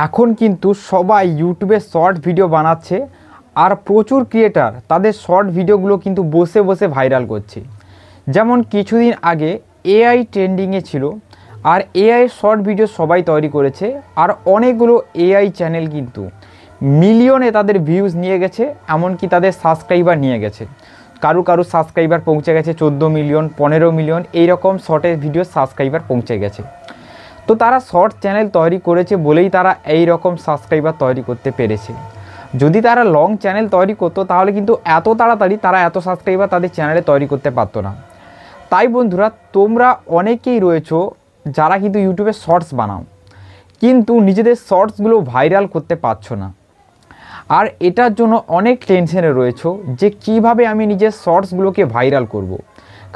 এখন কিন্তু সবাই ইউটিউবে শর্ট ভিডিও বানাচ্ছে আর প্রচুর ক্রিয়েটার তাদের শর্ট ভিডিওগুলো কিন্তু বসে বসে ভাইরাল করছে। যেমন কিছুদিন আগে এআই ট্রেন্ডিংয়ে ছিল আর এআই শর্ট ভিডিও সবাই তৈরি করেছে আর অনেকগুলো এআই চ্যানেল কিন্তু মিলিয়নে তাদের ভিউজ নিয়ে গেছে, এমনকি তাদের সাবস্ক্রাইবার নিয়ে গেছে। কারো সাবস্ক্রাইবার পৌঁছে গেছে 14 মিলিয়ন, 15 মিলিয়ন, এইরকম শর্টের ভিডিও সাবস্ক্রাইবার পৌঁছে গেছে। তো তারা শর্ট চ্যানেল তৈরি করেছে বলেই তারা এই রকম সাবস্ক্রাইবার তৈরি করতে পেরেছে। যদি তারা লং চ্যানেল তৈরি করতো তাহলে কিন্তু এত তাড়াতাড়ি তারা এত সাবস্ক্রাইবার তাদের চ্যানেলে তৈরি করতে পারতো না। তাই বন্ধুরা, তোমরা অনেকেই রয়েছো যারা কিন্তু ইউটিউবে শর্টস বানাও, কিন্তু নিজেদের শর্টসগুলো ভাইরাল করতে পারছো না। আর এটার জন্য অনেক টেনশনে রয়েছো যে কিভাবে আমি নিজের শর্টসগুলোকে ভাইরাল করব।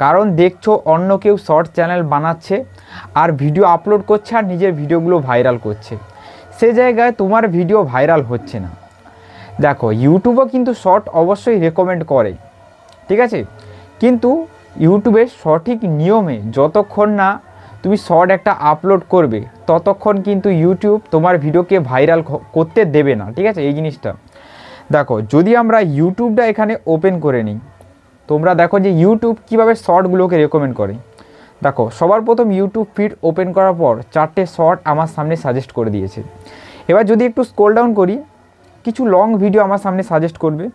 কারণ দেখছো অন্য কেউ শর্ট চ্যানেল বানাচ্ছে আর ভিডিও আপলোড করছে আর নিজের ভিডিওগুলো ভাইরাল করছে, সে জায়গায় তোমার ভিডিও ভাইরাল হচ্ছে না। দেখো, ইউটিউবও কিন্তু শর্ট অবশ্যই রেকমেন্ড করে, ঠিক আছে, কিন্তু ইউটিউবের সঠিক নিয়মে যতক্ষণ না তুমি শর্ট একটা আপলোড করবে ততক্ষণ কিন্তু ইউটিউব তোমার ভিডিওকে ভাইরাল করতে দেবে না, ঠিক আছে। এই জিনিসটা দেখো, যদি আমরা ইউটিউবটা এখানে ওপেন করে নিই, তোমরা দেখো যে ইউটিউব কীভাবে শর্টগুলোকে রেকমেন্ড করে। দেখো, সবার প্রথম ইউটিউব ফিড ওপেন করার পর 4টে শর্ট আমার সামনে সাজেস্ট করে দিয়েছে। এবার যদি একটু স্ক্রল ডাউন করি, কিছু লং ভিডিও আমার সামনে সাজেস্ট করবে।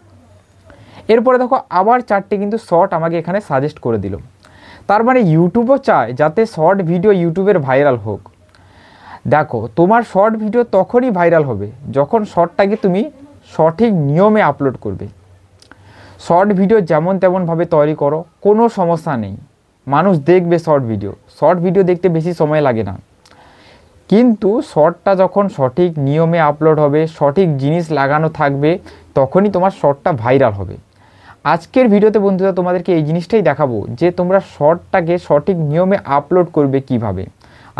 এরপরে দেখো আবার 4টে কিন্তু শর্ট আমাকে এখানে সাজেস্ট করে দিল। তার মানে ইউটিউবও চায় যাতে শর্ট ভিডিও ইউটিউবের ভাইরাল হোক। দেখো, তোমার শর্ট ভিডিও তখনই ভাইরাল হবে যখন শর্টটাকে তুমি সঠিক নিয়মে আপলোড করবে। শর্ট ভিডিও যেমন তেমনভাবে তৈরি করো, কোনো সমস্যা নেই, মানুষ দেখবে শর্ট ভিডিও দেখতে বেশি সময় লাগে না। কিন্তু শর্টটা যখন সঠিক নিয়মে আপলোড হবে, সঠিক জিনিস লাগানো থাকবে, তখনই তোমার শর্টটা ভাইরাল হবে। আজকের ভিডিওতে বন্ধুরা তোমাদেরকে এই জিনিসটাই দেখাবো যে তোমরা শর্টটাকে সঠিক নিয়মে আপলোড করবে কিভাবে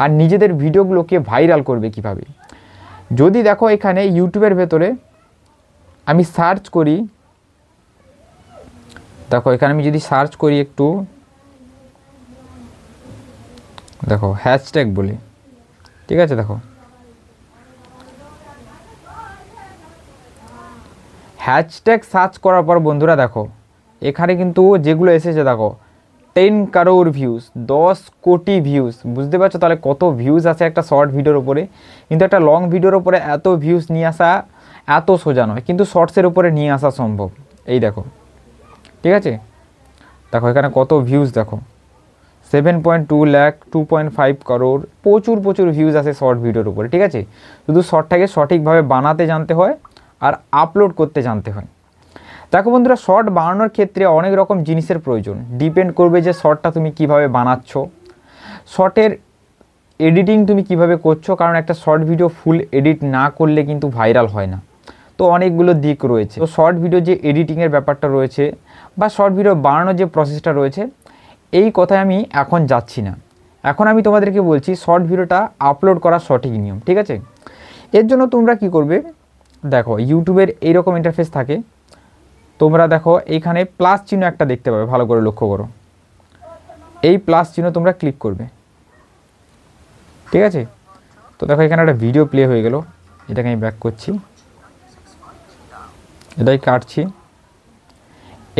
আর নিজেদের ভিডিওগুলোকে ভাইরাল করবে কিভাবে। যদি দেখো এখানে ইউটিউবের ভেতরে আমি সার্চ করি, দেখো এখানে আমি যদি সার্চ করি একটু, দেখো হ্যাশট্যাগ বলি, ঠিক আছে। দেখো হ্যাশট্যাগ সার্চ করার পর বন্ধুরা দেখো এখানে কিন্তু যেগুলো এসেছে, দেখো 10 crore ভিউজ, 10 কোটি ভিউজ। বুঝতে পারছো তাহলে কত ভিউজ আছে একটা শর্ট ভিডিওর উপরে। কিন্তু একটা লং ভিডিওর উপরে এত ভিউজ নিয়ে আসা এত সোজা নয়, কিন্তু শর্টসের উপরে নিয়ে আসা সম্ভব। এই দেখো, ঠিক আছে, দেখো এখানে কত ভিউজ, দেখো 7.2 লাখ, 2.5 crore, প্রচুর ভিউজ আছে শর্ট ভিডিওর উপরে, ঠিক আছে। শুধু শর্টটাকে সঠিকভাবে বানাতে জানতে হয় আর আপলোড করতে জানতে হয়। দেখো বন্ধুরা, শর্ট বানানোর ক্ষেত্রে অনেক রকম জিনিসের প্রয়োজন, ডিপেন্ড করবে যে শর্টটা তুমি কিভাবে বানাচ্ছ, শর্টের এডিটিং তুমি কিভাবে করছো। কারণ একটা শর্ট ভিডিও ফুল এডিট না করলে কিন্তু ভাইরাল হয় না। তো অনেকগুলো দিক রয়েছে। তো শর্ট ভিডিও যে এডিটিংয়ের ব্যাপারটা রয়েছে বা শর্ট ভিডিও বানানোর যে প্রসেসটা রয়েছে, এই কথায় আমি এখন যাচ্ছি না। এখন আমি তোমাদেরকে বলছি শর্ট ভিডিওটা আপলোড করার সঠিক নিয়ম, ঠিক আছে। এর জন্য তোমরা কি করবে, দেখো ইউটিউবের এইরকম ইন্টারফেস থাকে। তোমরা দেখো এইখানে প্লাস চিহ্ন একটা দেখতে পাবে, ভালো করে লক্ষ্য করো। এই প্লাস চিহ্ন তোমরা ক্লিক করবে, ঠিক আছে। তো দেখো এখানে একটা ভিডিও প্লে হয়ে গেল, এটাকে আমি ব্যাক করছি, এটাই কাটছি।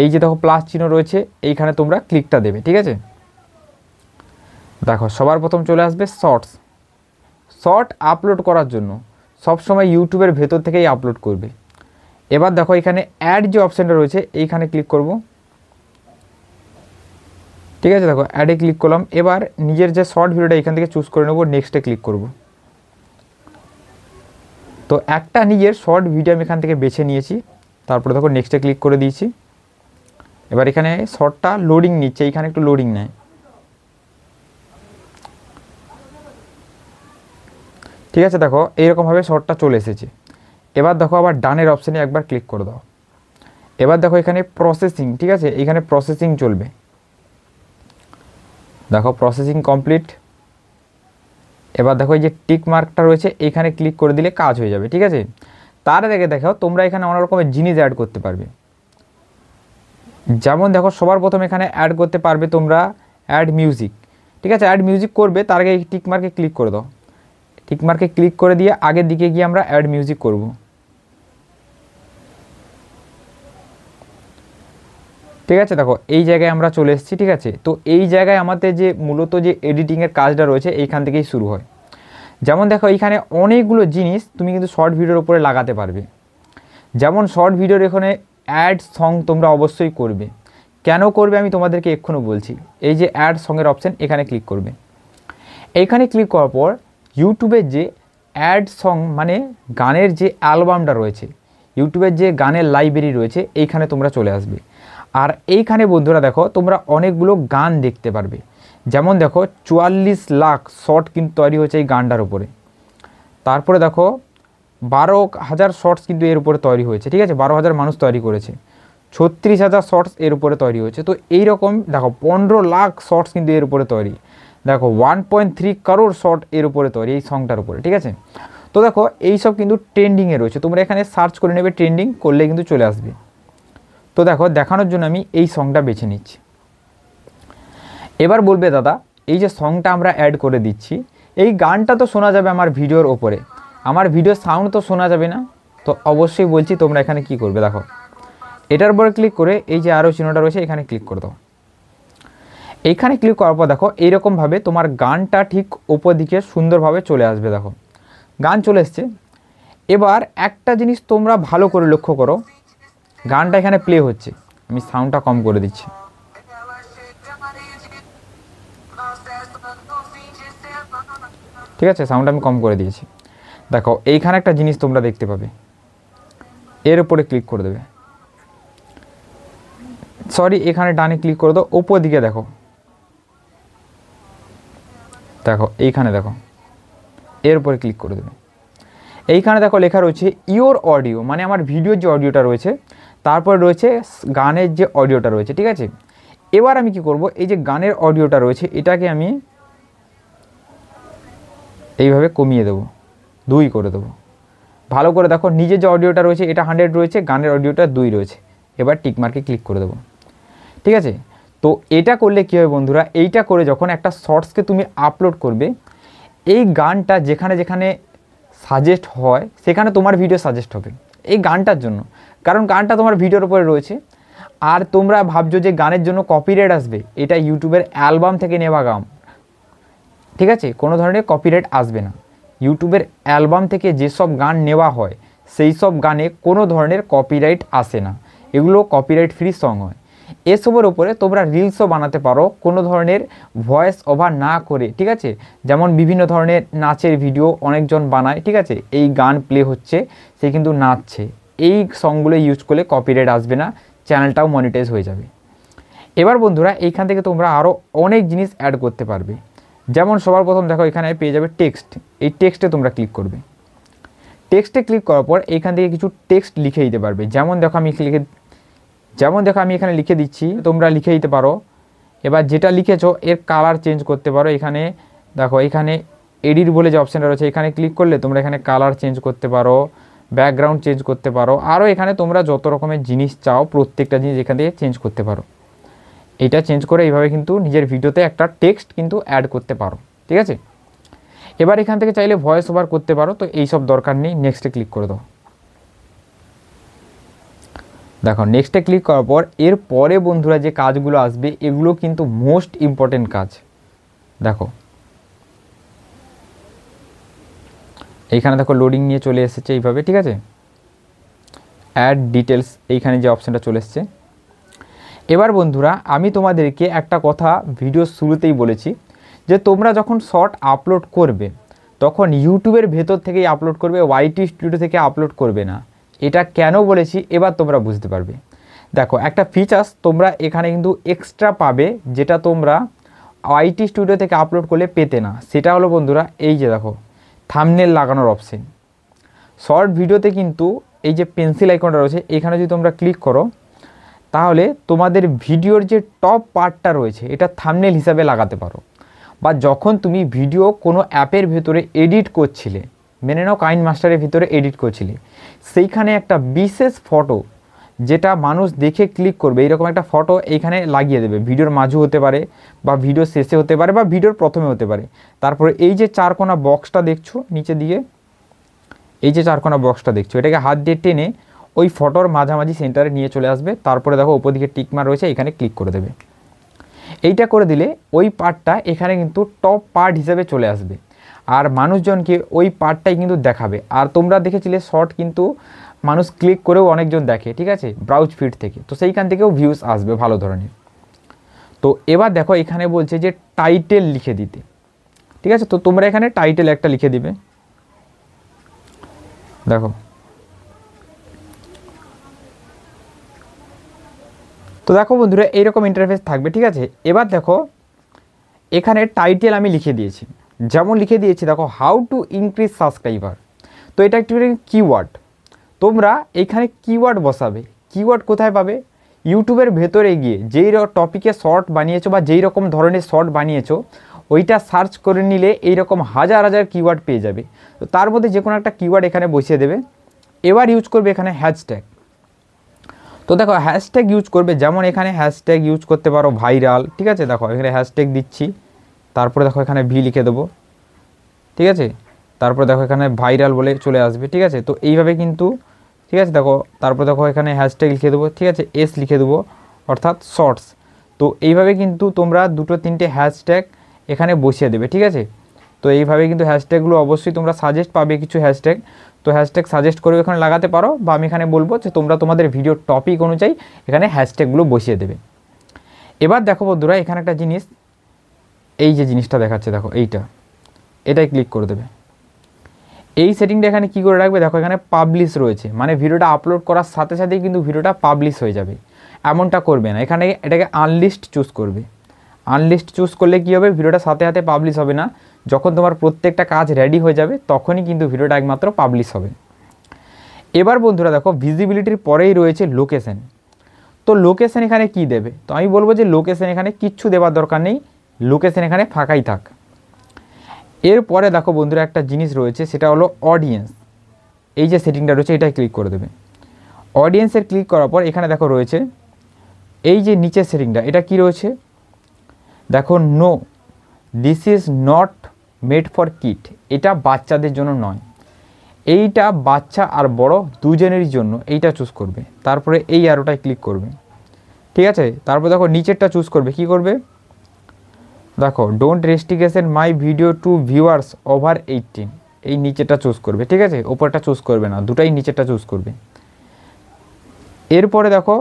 এই যে দেখো প্লাস চিহ্ন রয়েছে, এইখানে তোমরা ক্লিকটা দেবে, ঠিক আছে। দেখো সবার প্রথম চলে আসবে শর্টস। শর্ট আপলোড করার জন্য সবসময় ইউটিউবের ভেতর থেকেই আপলোড করবে। এবার দেখো এখানে অ্যাড যে অপশানটা রয়েছে এইখানে ক্লিক করব, ঠিক আছে। দেখো অ্যাডে ক্লিক করলাম। এবার নিজের যে শর্ট ভিডিওটা এখান থেকে চুজ করে নেবো, নেক্সটে ক্লিক করব। তো একটা নিজের শর্ট ভিডিও আমি এখান থেকে বেছে নিয়েছি, তারপরে দেখো নেক্সটে ক্লিক করে দিয়েছি। এবার এখানে শর্টটা লোডিং নিচ্ছে, এইখানে একটু লোডিং নেয়, ঠিক আছে। দেখো এইরকমভাবে শর্টটা চলে এসেছে। এবার দেখো আবার ডানের অপশানে একবার ক্লিক করে দাও। এবার দেখো এখানে প্রসেসিং, ঠিক আছে, এখানে প্রসেসিং চলবে। দেখো প্রসেসিং কমপ্লিট। এবার দেখো এই যে টিক মার্কটা রয়েছে এইখানে ক্লিক করে দিলে কাজ হয়ে যাবে, ঠিক আছে। তার আগে দেখো তোমরা এখানে অনেক রকমের জিনিস অ্যাড করতে পারবে। যেমন দেখো সবার প্রথম এখানে অ্যাড করতে পারবে তোমরা অ্যাড মিউজিক, ঠিক আছে। অ্যাড মিউজিক করবে, তার আগে এই টিক মার্কে ক্লিক করে দাও। টিকমার্কে ক্লিক করে দিয়ে আগের দিকে গিয়ে আমরা অ্যাড মিউজিক করব। ঠিক আছে, দেখো এই জায়গায় আমরা চলে এসেছি। ঠিক আছে, তো এই জায়গায় আমাদের যে মূলত যে এডিটিংয়ের কাজটা রয়েছে এইখান থেকেই শুরু হয়। যেমন দেখো এইখানে অনেকগুলো জিনিস তুমি কিন্তু শর্ট ভিডিওর উপরে লাগাতে পারবে। যেমন শর্ট ভিডিওর এখানে অ্যাড সং তোমরা অবশ্যই করবে। কেন করবে আমি তোমাদেরকে এক্ষুনি বলছি। এই যে অ্যাড সঙের অপশান, এখানে ক্লিক করবে। এইখানে ক্লিক করার পর ইউটিউবের যে অ্যাড সং মানে গানের যে অ্যালবামটা রয়েছে, ইউটিউবের যে গানের লাইব্রেরি রয়েছে, এইখানে তোমরা চলে আসবে। আর এইখানে বন্ধুরা দেখো তোমরা অনেকগুলো গান দেখতে পারবে। যেমন দেখো 44 লাখ শর্ট কিন্তু তৈরি হয়েছে এই গানটার উপরে। তারপরে দেখো 12,000 শর্টস কিন্তু এর উপরে তৈরি হয়েছে। ঠিক আছে, 12,000 মানুষ তৈরি করেছে। 36,000 শর্টস এর উপরে তৈরি হয়েছে। তো এইরকম দেখো 15 লাখ শর্টস কিন্তু এর উপরে তৈরি। দেখো 1.3 করোড় শর্ট এর উপরে তৈরি এই সংটার উপরে। ঠিক আছে, তো দেখো এইসব কিন্তু ট্রেন্ডিংয়ে রয়েছে। তোমরা এখানে সার্চ করে নেবে, ট্রেন্ডিং করলে কিন্তু চলে আসবে। তো দেখো দেখানোর জন্য আমি এই সংটা বেছে নিচ্ছি। এবার বলবে দাদা এই যে সংটা আমরা অ্যাড করে দিচ্ছি, এই গানটা তো শোনা যাবে আমার ভিডিওর ওপরে, আমার ভিডিওর সাউন্ড তো শোনা যাবে না। তো অবশ্যই বলছি তোমরা এখানে কি করবে, দেখো এটার উপরে ক্লিক করে এই যে আরও চিহ্নটা রয়েছে এখানে ক্লিক করে দাও। এইখানে ক্লিক করার পর দেখো এইরকমভাবে তোমার গানটা ঠিক ওপর দিকে সুন্দরভাবে চলে আসবে। দেখো গান চলে এসছে। এবার একটা জিনিস তোমরা ভালো করে লক্ষ্য করো, গানটা এখানে প্লে হচ্ছে, আমি সাউন্ডটা কম করে দিচ্ছি। ঠিক আছে, সাউন্ড আমি কম করে দিয়েছি। দেখো এইখানে একটা জিনিস তোমরা দেখতে পাবে, এর উপরে ক্লিক করে দেবে। সরি, এখানে ডানে ক্লিক করে দাও, ওপর দিকে দেখো, দেখো এইখানে দেখো, এর উপরে ক্লিক করে দেবে। এইখানে দেখো লেখা রয়েছে ইওর অডিও, মানে আমার ভিডিওর যে অডিওটা রয়েছে, তারপরে রয়েছে গানের যে অডিওটা রয়েছে। ঠিক আছে, এবার আমি কি করব, এই যে গানের অডিওটা রয়েছে এটাকে আমি এইভাবে কমিয়ে দেবো, 2 করে দেবো। ভালো করে দেখো নিজের যে অডিওটা রয়েছে এটা 100 রয়েছে, গানের অডিওটা 2 রয়েছে। এবার টিকমার্কে ক্লিক করে দেবো। ঠিক আছে, তো এটা করলে কী হবে বন্ধুরা, এইটা করে যখন একটা শর্টসকে তুমি আপলোড করবে, এই গানটা যেখানে যেখানে সাজেস্ট হয় সেখানে তোমার ভিডিও সাজেস্ট হবে এই গানটার জন্য, কারণ গানটা তোমার ভিডিওর উপরে রয়েছে। আর তোমরা ভাবছো যে গানের জন্য কপিরাইট আসবে, এটা ইউটিউবের অ্যালবাম থেকে নেওয়া গান। ঠিক আছে, কোনো ধরনের কপিরাইট আসবে না। ইউটিউবের অ্যালবাম থেকে যেসব গান নেওয়া হয় সেই সব গানে কোনো ধরনের কপিরাইট আসে না, এগুলো কপিরাইট ফ্রি সং হয়। এসবের উপরে তোমরা রিলসও বানাতে পারো কোনো ধরনের ভয়েস ওভার না করে। ঠিক আছে, যেমন বিভিন্ন ধরনের নাচের ভিডিও অনেকজন বানায়। ঠিক আছে, এই গান প্লে হচ্ছে, সে কিন্তু নাচছে, এই সংগুলো ইউজ করলে কপিরাইট আসবে না, চ্যানেলটাও মনিটাইজ হয়ে যাবে। এবার বন্ধুরা এইখান থেকে তোমরা আরও অনেক জিনিস অ্যাড করতে পারবে। যেমন সবার প্রথম দেখো এখানে পেয়ে যাবে টেক্সট, এই টেক্সটে তোমরা ক্লিক করবে। টেক্সটে ক্লিক করার পর এইখান থেকে কিছু টেক্সট লিখে দিতে পারবে। যেমন দেখো আমি এখানে লিখে দিচ্ছি, তোমরা লিখে দিতে পারো। এবার যেটা লিখেছো এর কালার চেঞ্জ করতে পারো। এখানে দেখো এখানে এডিট বলে যে অপশানটা রয়েছে এখানে ক্লিক করলে তোমরা এখানে কালার চেঞ্জ করতে পারো, ব্যাকগ্রাউন্ড চেঞ্জ করতে পারো, আরও এখানে তোমরা যত রকমের জিনিস চাও প্রত্যেকটা জিনিস এখান থেকে চেঞ্জ করতে পারো। এটা চেঞ্জ করে এইভাবে কিন্তু নিজের ভিডিওতে একটা টেক্সট কিন্তু অ্যাড করতে পারো। ঠিক আছে, এবার এখান থেকে চাইলে ভয়েস ওভার করতে পারো, তো এইসব দরকার নেই। নেক্সটে ক্লিক করে দাও। দেখো নেক্সটে ক্লিক করার পর এর পরে বন্ধুরা যে কাজগুলো আসবে এগুলো কিন্তু মোস্ট ইম্পর্টেন্ট কাজ। দেখো এইখানে দেখো লোডিং নিয়ে চলে এসেছে এইভাবে। ঠিক আছে, অ্যাড ডিটেলস এইখানে যে অপশানটা চলে এসছে। এবার বন্ধুরা আমি তোমাদেরকে একটা কথা ভিডিও শুরুতেই বলেছি যে তোমরা যখন শর্ট আপলোড করবে তখন ইউটিউবের ভেতর থেকেই আপলোড করবে, ওয়াইটি স্টুডিও থেকে আপলোড করবে না। এটা কেন বলেছি এবার তোমরা বুঝতে পারবে। দেখো একটা ফিচার্স তোমরা এখানে কিন্তু এক্সট্রা পাবে যেটা তোমরা ওয়াইটি স্টুডিও থেকে আপলোড করলে পেতে না। সেটা হলো বন্ধুরা এই যে দেখো থাম্বনেল লাগানোর অপশন। শর্ট ভিডিওতে কিন্তু এই যে পেন্সিল আইকনটা রয়েছে এখানে যদি তোমরা ক্লিক করো তাহলে তোমাদের ভিডিওর যে টপ পার্টটা রয়েছে এটা থাম্বনেল হিসাবে লাগাতে পারো। বা যখন তুমি ভিডিও কোনো অ্যাপের ভেতরে এডিট করছিলে, মেনে নাও কাইন মাস্টারের ভিতরে এডিট করছিলে, সেইখানে একটা বিশেষ ফটো যেটা মানুষ দেখে ক্লিক করবে এইরকম একটা ফটো এইখানে লাগিয়ে দেবে। ভিডিওর মাঝে হতে পারে বা ভিডিও শেষে হতে পারে বা ভিডিওর প্রথমে হতে পারে। তারপরে এই যে চারকোনা বক্সটা দেখছো নিচে দিকে, এই যে চারকোনা বক্সটা দেখছো, এটাকে হাত দিয়ে টেনে ওই ফটোর মাঝামাঝি সেন্টারে নিয়ে চলে আসবে। তারপরে দেখো উপর দিকে টিকমার রয়েছে, এখানে ক্লিক করে দেবে। এইটা করে দিলে ওই পার্টটা এখানে কিন্তু টপ পার্ট হিসেবে চলে আসবে, আর মানুষজনকে ওই পার্টটাই কিন্তু দেখাবে। আর তোমরা দেখেছিলে শর্ট কিন্তু মানুষ ক্লিক করেও অনেকজন দেখে, ঠিক আছে, ব্রাউজ ফিড থেকে, তো সেইখান থেকেও ভিউজ আসবে ভালো ধরনের। তো এবার দেখো এখানে বলছে যে টাইটেল লিখে দিতে, ঠিক আছে। তো তোমরা এখানে টাইটেল একটা লিখে দিবে, দেখো। তো দেখো বন্ধুরা এইরকম ইন্টারফেস থাকবে, ঠিক আছে। এবার দেখো এখানে টাইটেল আমি লিখে দিয়েছি, যেমন লিখে দিয়েছি দেখো হাউ টু ইনক্রিজ সাবস্ক্রাইবার। তো এটা একটু কিওয়ার্ড, তোমরা এইখানে কিওয়ার্ড বসাবে। কিওয়ার্ড কোথায় পাবে? ইউটিউবের ভেতরে গিয়ে যেই টপিকে শর্ট বানিয়েছো বা যেই রকম ধরনের শর্ট বানিয়েছো ওইটা সার্চ করে নিলে এইরকম হাজার হাজার কিওয়ার্ড পেয়ে যাবে। তো তার মধ্যে যে কোনো একটা কিওয়ার্ড এখানে বসিয়ে দেবে। এবার ইউজ করবে এখানে হ্যাশট্যাগ। তো দেখো হ্যাশট্যাগ ইউজ করবে, যেমন এখানে হ্যাশট্যাগ ইউজ করতে পারো ভাইরাল, ঠিক আছে। দেখো এখানে হ্যাশট্যাগ দিচ্ছি, তারপরে দেখো এখানে ভি লিখে দেবো, ঠিক আছে। তারপরে দেখো এখানে ভাইরাল বলে চলে আসবে, ঠিক আছে। তো এইভাবে কিন্তু, ঠিক আছে, দেখো তারপর দেখো এখানে হ্যাশট্যাগ লিখে দেবো, ঠিক আছে, এস লিখে দেবো অর্থাৎ শর্টস। তো এইভাবে কিন্তু তোমরা দুটো তিনটে হ্যাশট্যাগ এখানে বসিয়ে দেবে, ঠিক আছে। তো এইভাবে কিন্তু হ্যাশট্যাগুলো অবশ্যই তোমরা সাজেস্ট পাবে কিছু হ্যাশট্যাগ, তো হ্যাশট্যাগ সাজেস্ট করে এখানে লাগাতে পারো, বা আমি এখানে বলবো যে তোমরা তোমাদের ভিডিও টপিক অনুযায়ী এখানে হ্যাশট্যাগুলো বসিয়ে দেবে। এবার দেখো বন্ধুরা এখানে একটা জিনিস, এই যে জিনিসটা দেখাচ্ছে দেখো এটাই ক্লিক করে দেবে। এই সেটিংটা এখানে কি করে রাখবে, দেখো এখানে পাবলিশ রয়েছে, মানে ভিডিওটা আপলোড করার সাথে সাথেই কিন্তু ভিডিওটা পাবলিশ হয়ে যাবে। এমনটা করবে না, এখানে এটাকে আনলিস্ট চুজ করবে। আনলিস্ট চুজ করলে কী হবে, ভিডিওটা সাথে সাথে পাবলিশ হবে না, যখন তোমার প্রত্যেকটা কাজ রেডি হয়ে যাবে তখনই কিন্তু ভিডিওটা একমাত্র পাবলিশ হবে। এবার বন্ধুরা দেখো ভিজিবিলিটির পরেই রয়েছে লোকেশন। তো লোকেশন এখানে কি দেবে, তো আমি বলবো যে লোকেশন এখানে কিচ্ছু দেওয়ার দরকার নেই, লোকেশন এখানে ফাঁকাই থাক। এরপরে দেখো বন্ধুরা একটা জিনিস রয়েছে, সেটা হলো অডিয়েন্স। এই যে সেটিংটা রয়েছে এটাই ক্লিক করে দেবে। অডিয়েন্সের ক্লিক করার পর এখানে দেখো রয়েছে এই যে নিচের সেটিংটা, এটা কি রয়েছে দেখো, no this is not made for kid, এটা বাচ্চাদের জন্য নয়, এইটা বাচ্চা আর বড় দুজনেরই জন্য, এইটা চুজ করবে। তারপরে এই অ্যারোটায় ক্লিক করবে, ঠিক আছে। তারপর দেখো নিচেরটা চুজ করবে, কি করবে দেখো, don't restriction my video to viewers over 18, এই নিচেরটা চুজ করবে, ঠিক আছে, ওপরটা চুজ করবে না, দুটাই নিচেরটা চুজ করবে। এরপরে দেখো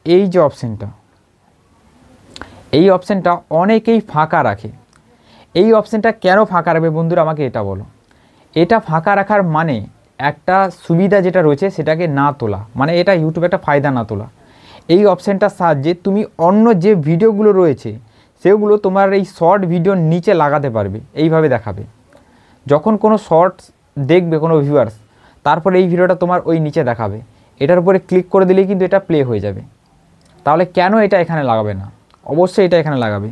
এই যে অপশানটা, এই অপশানটা অনেকেই ফাঁকা রাখে। এই অপশানটা কেন ফাঁকা রাখবে বন্ধুরা আমাকে এটা বলো। এটা ফাঁকা রাখার মানে একটা সুবিধা যেটা রয়েছে সেটাকে না তোলা, মানে এটা ইউটিউবে একটা ফায়দা না তোলা। এই অপশানটার সাহায্যে তুমি অন্য যে ভিডিওগুলো রয়েছে সেগুলো তোমার এই শর্ট ভিডিওর নিচে লাগাতে পারবে, এইভাবে দেখাবে। যখন কোনো শর্টস দেখবে কোনো ভিউয়ার্স, তারপরে এই ভিডিওটা তোমার ওই নিচে দেখাবে, এটার উপরে ক্লিক করে দিলেই কিন্তু এটা প্লে হয়ে যাবে। তাহলে কেন এটা এখানে লাগাবে না, অবশ্যই এটা এখানে লাগাবে।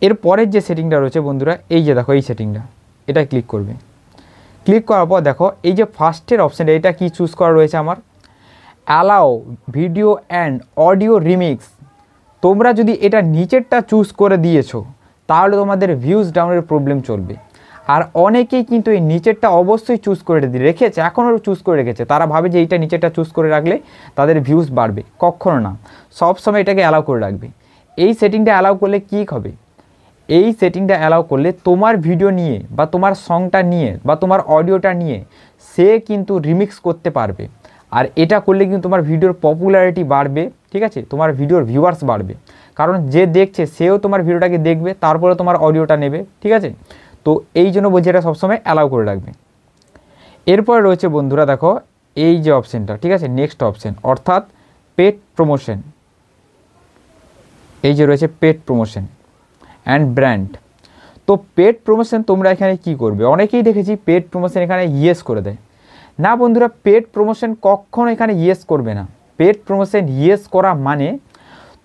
এর পরের যে সেটিংটা রয়েছে বন্ধুরা, এই যে দেখো এই সেটিংটা, এটা ক্লিক করবে। ক্লিক করার পর দেখো এই যে ফার্স্টের অপশানটা, এটা কি চুজ করা রয়েছে আমার, allow video and audio remix. তোমরা যদি এটা নিচেরটা চুজ করে দিয়েছো তাহলে তোমাদের ভিউজ ডাউনের প্রবলেম চলবে। আর অনেকেই কিন্তু এই নিচেরটা অবশ্যই চুজ করে রেখেছে, এখনও চুজ করে রেখেছে, তারা ভাবে যে এইটা নিচেরটা চুজ করে রাখলে তাদের ভিউজ বাড়বে, কখনো না, সবসময় এটাকে অ্যালাউ করে রাখবে। এই সেটিংটা অ্যালাউ করলে কী হবে, এই সেটিংটা অ্যালাউ করলে তোমার ভিডিও নিয়ে বা তোমার সংটা নিয়ে বা তোমার অডিওটা নিয়ে সে কিন্তু রিমিক্স করতে পারবে। আর এটা করলে কিন্তু তোমার ভিডিওর পপুলারিটি বাড়বে, ঠিক আছে, তোমার ভিডিওর ভিউয়ার্স বাড়বে, কারণ যে দেখছে সেও তোমার ভিডিওটাকে দেখবে, তারপরে তোমার অডিওটা নেবে, ঠিক আছে। তো এই জন্য বলছি এটা সবসময় অ্যালাউ করে রাখবে। এরপরে রয়েছে বন্ধুরা দেখো এই যে অপশানটা, ঠিক আছে, নেক্সট অপশান অর্থাৎ পেড প্রমোশন। এই যে রয়েছে পেড প্রমোশন অ্যান্ড ব্র্যান্ড। তো পেড প্রমোশন তোমরা এখানে কি করবে, অনেকেই দেখেছি পেড প্রমোশন এখানে ইয়েস করে দেয়। না বন্ধুরা, পেড প্রমোশন কখনো এখানে ইয়েস করবে না। পেড প্রমোশন ইয়েস করা মানে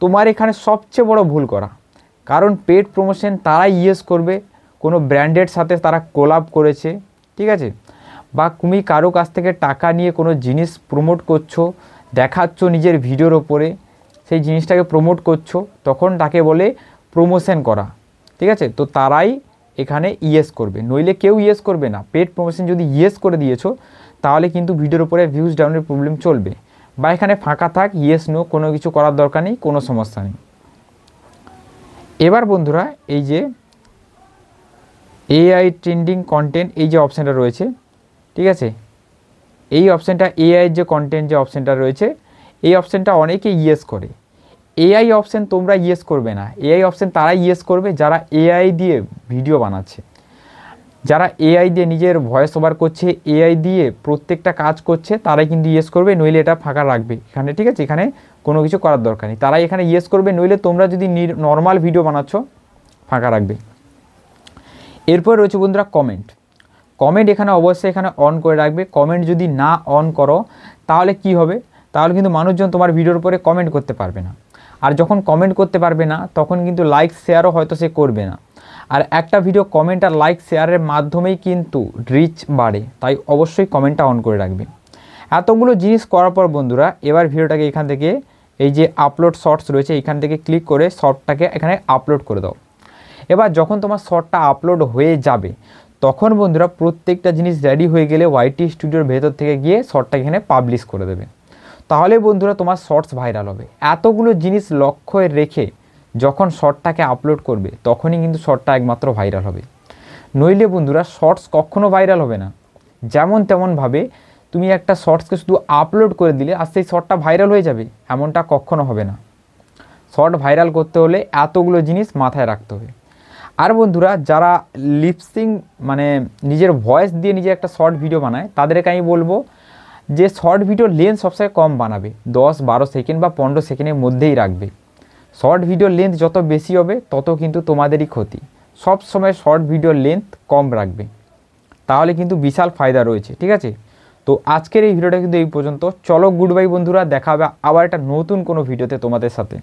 তোমার এখানে সবচেয়ে বড় ভুল করা, কারণ পেড প্রমোশন তারাই ইয়েস করবে কোনো ব্র্যান্ডের সাথে তারা কোলাব করেছে, ঠিক আছে, বা তুমি কারো কাছ থেকে টাকা নিয়ে কোনো জিনিস প্রমোট করছো, দেখাচ্ছ নিজের ভিডিওর ওপরে, সেই জিনিসটাকে প্রমোট করছো, তখন তাকে বলে প্রমোশন করা। ঠিক আছে, তো তারাই এখানে ইয়েস করবে, নইলে কেউ ইয়েস করবে না। পেড প্রমোশন যদি ইয়েস করে দিয়েছো তাহলে কিন্তু ভিডিওর উপরে ভিউজ ডাউনের প্রবলেম চলবে। বা এখানে ফাঁকা থাক, ইয়েস নো, কোনো কিছু করার দরকার নেই, কোনো সমস্যা নেই। এবার বন্ধুরা এই যে এআই ট্রেন্ডিং কন্টেন্ট এই যে অপশানটা রয়েছে, ঠিক আছে, এই অপশানটা এআইয়ের যে কন্টেন্ট যে অপশানটা রয়েছে, এই অপশানটা অনেকে ইয়েস করে। এআই অপশান তোমরা ইয়েস করবে না, এআই অপশান তারা ইয়েস করবে যারা এআই দিয়ে ভিডিও বানাচ্ছে, যারা এআই দিয়ে নিজের ভয়েস ওভার করছে, এআই দিয়ে প্রত্যেকটা কাজ করছে, তারাই কিন্তু ইয়েস করবে, নইলে এটা ফাঁকা রাখবে এখানে। ঠিক আছে, এখানে কোনো কিছু করার দরকার নেই, তারাই এখানে ইয়েস করবে, নইলে তোমরা যদি নর্মাল ভিডিও বানাচ্ছ ফাঁকা রাখবে। এরপর রয়েছে বন্ধুরা কমেন্ট। কমেন্ট এখানে অবশ্যই এখানে অন করে রাখবে। কমেন্ট যদি না অন করো তাহলে কি হবে, তাহলে কিন্তু মানুষজন তোমার ভিডিওর উপরে কমেন্ট করতে পারবে না। আর যখন কমেন্ট করতে পারবে না তখন কিন্তু লাইক শেয়ারও হয়তো সে করবে না। আর একটা ভিডিও কমেন্ট আর লাইক শেয়ারের মাধ্যমেই কিন্তু রিচ বাড়ে, তাই অবশ্যই কমেন্টটা অন করে রাখবে। এতগুলো জিনিস করার পর বন্ধুরা এবার ভিডিওটাকে এখান থেকে এই যে আপলোড শর্টস রয়েছে এখান থেকে ক্লিক করে শর্টটাকে এখানে আপলোড করে দাও। এবার যখন তোমার শর্টটা আপলোড হয়ে যাবে তখন বন্ধুরা প্রত্যেকটা জিনিস রেডি হয়ে গেলে ওয়াইটি স্টুডিওর ভেতর থেকে গিয়ে শর্টটা এখানে পাবলিশ করে দেবে। তাহলে বন্ধুরা তোমার শর্টস ভাইরাল হবে। এতগুলো জিনিস লক্ষ্য রেখে যখন শর্টটাকে আপলোড করবে তখনই কিন্তু শর্টটা একমাত্র ভাইরাল হবে, নইলে বন্ধুরা শর্টস কখনো ভাইরাল হবে না। যেমন তেমনভাবে তুমি একটা শর্টসকে শুধু আপলোড করে দিলে আর সেই শর্টটা ভাইরাল হয়ে যাবে, এমনটা কখনো হবে না। শর্ট ভাইরাল করতে হলে এতগুলো জিনিস মাথায় রাখতে হবে। আর বন্ধুরা যারা লিপসিং মানে নিজের ভয়েস দিয়ে নিজে একটা শর্ট ভিডিও বানায় তাদেরকে আমি বলবো যে শর্ট ভিডিও লেন্থ সবসময় কম বানাবে, 10-12 সেকেন্ড বা 15 সেকেন্ডের মধ্যেই রাখবে। শর্ট ভিডিও লেন্থ যত বেশি হবে তত কিন্তু তোমাদেরই ক্ষতি। সব সময় শর্ট ভিডিও লেন্থ কম রাখবে, তাহলে কিন্তু বিশাল ফায়দা রয়েছে। ঠিক আছে, তো আজকের এই ভিডিওটা কিন্তু এই পর্যন্ত। চলো গুড বাই বন্ধুরা, দেখা হবে আবার একটা নতুন কোনো ভিডিওতে তোমাদের সাথে।